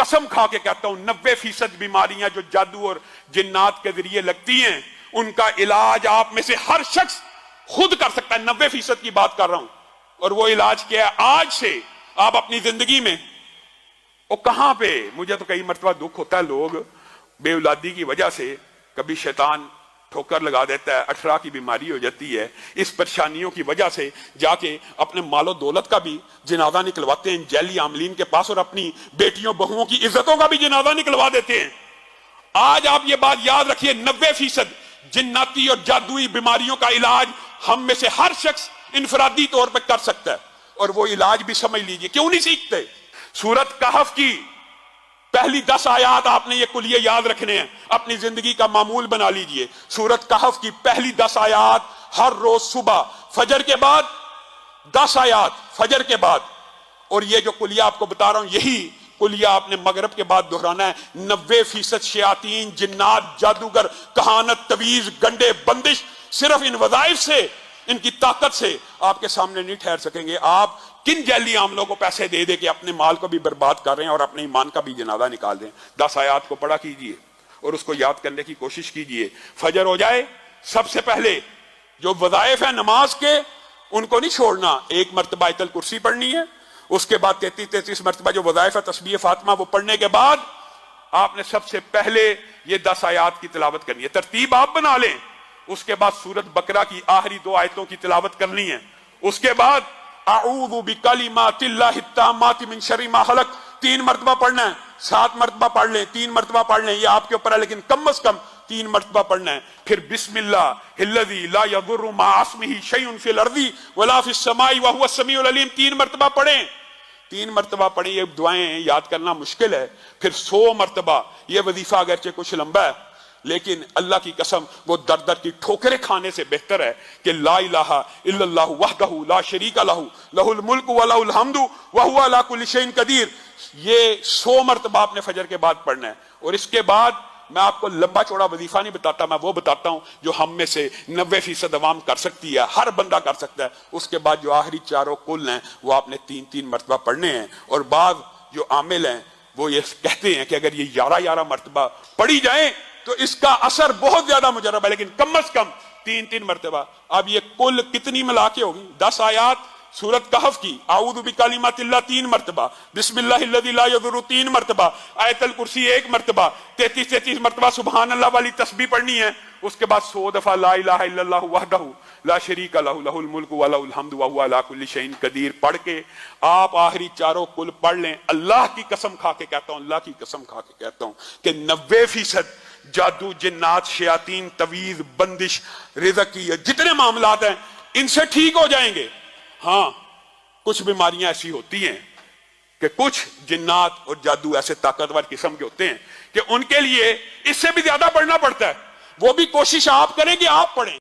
कसम खा के कहता हूं 90% बीमारियां जो जादू और जिन्नात के जरिए लगती हैं उनका इलाज आप में से हर शख्स खुद कर सकता है। 90% की बात कर रहा हूं। और वो इलाज क्या है? आज से आप अपनी जिंदगी में, वो कहां पे, मुझे तो कई मरतबा दुख होता है, लोग बेऔलादी की वजह से कभी शैतान ठोकर लगा देता है, 18 की बीमारी हो जाती है, इस परेशानियों की वजह से जाके अपने मालो दौलत का भी जनाजा निकलवाते हैं जैली आमलीन के पास, और अपनी बेटियों बहुओं की इज्जतों का भी जनाजा निकलवा देते हैं। आज आप ये बात याद रखिए, 90% जिन्नाती और जादुई बीमारियों का इलाज हम में से हर शख्स इनफरादी तौर पर कर सकता है। और वो इलाज भी समझ लीजिए, क्यों नहीं सीखते? सूरत कहफ की पहली 10 आयात आपने ये कुलिये याद रखने हैं, अपनी जिंदगी का मामूल बना लीजिए। सूरत कहफ की पहली 10 आयात हर रोज सुबह फजर के बाद, 10 आयात फजर के बाद। और ये जो कुलिया आपको बता रहा हूं, यही कुलिया आपने मगरब के बाद दोहराना है। 90% शयातीन, जिन्नात, जादूगर, कहानत, तवीज, गंडे, बंदिश सिर्फ इन वज़ाइफ से, इनकी ताकत से आपके सामने नहीं ठहर सकेंगे। आप किन जैली आमलों को पैसे दे दे के अपने माल को भी बर्बाद कर रहे हैं और अपने ईमान का भी जनाजा निकाल दें। 10 आयात को पढ़ा कीजिए और उसको याद करने की कोशिश कीजिए। फजर हो जाए, सबसे पहले जो वज़ाइफ है नमाज के, उनको नहीं छोड़ना। 1 मरतबा आयतल कुर्सी पढ़नी है, उसके बाद 33 मरतबा जो वज़ाइफ है तस्बीह फातिमा, वो पढ़ने के बाद आपने सबसे पहले ये 10 आयात की तिलावत करनी है। तरतीब आप बना लें। उसके बाद सूरत बकरा की आखिरी 2 आयतों की तिलावत करनी है। उसके बाद अऊज़ु बिकलिमातिल्लाहि ताम्माति मिन शर्रि मा खलक 3 मरतबा पढ़ना है। 7 मरतबा पढ़ लें, 3 मरतबा पढ़ लें, ये आपके ऊपर है, लेकिन कम से कम 3 मरतबा पढ़ना है। फिर बिस्मिल्लाहिल्लज़ी ला यदुर्रु मा अस्मिही शैउन फिल अर्दी वला फिस समाई व हुवस समीउल अलीम 3 मरतबा पढ़ें। 3 मरतबा पढ़ें। ये दुआएं याद करना मुश्किल है। फिर 100 मरतबा, ये वजीफा अगरचे कुछ लंबा है, लेकिन अल्लाह की कसम वो दर दर की ठोकरें खाने से बेहतर है कि ला इलाहा इल्लल्लाहु वहदहु ला शरीका लहू लहुल मुल्क व लहुल हम्दु व हुवा अला कुल्लि शैइन कदीर। ये 100 मरतबा आपने फजर के बाद पढ़ना है। और इसके बाद मैं आपको लंबा चौड़ा वजीफा नहीं बताता, मैं वो बताता हूं जो हम में से 90% अवाम कर सकती है, हर बंदा कर सकता है। उसके बाद जो आखिरी 4 कुल हैं वो आपने 3-3 मरतबा पढ़ने हैं। और बाद जो आमिल हैं वो ये कहते हैं कि अगर ये 11 मरतबा पढ़ी जाए तो इसका असर बहुत ज्यादा मुजरब है, लेकिन कम से कम 3-3 मरतबा। अब ये कुल कितनी मिला के होगी? 10 आयात सूरत कहफ की, आऊज़ु बिकलिमातिल्लाह 3 मरतबा, बिस्मिल्लाहिल्लज़ी ला यदुर्रु 3 मरतबा, आयतल कुर्सी 1 मरतबा, 33 मरतबा सुभान अल्लाह वाली तस्बीह पढ़नी है। उसके बाद 100 दफा ला इलाहा इल्लल्लाहु वहदहु ला शरीका लहू लहुल मुल्क व लहुल हम्दु व हुवा अला कुल्लि शैइन कदीर पढ़ के आप आखिरी 4 कुल पढ़ लें। अल्लाह की कसम खा के कहता हूं, अल्लाह की कसम खा के कहता हूं कि 90% जादू, जिन्नात, शयातीन, तवीज, बंदिश, रिज़्क़ की जितने मामलात हैं इनसे ठीक हो जाएंगे। हाँ, कुछ बीमारियां ऐसी होती हैं कि कुछ जिन्नात और जादू ऐसे ताकतवर किस्म के होते हैं कि उनके लिए इससे भी ज्यादा पढ़ना पड़ता है। वो भी कोशिश आप करें कि आप पढ़ें।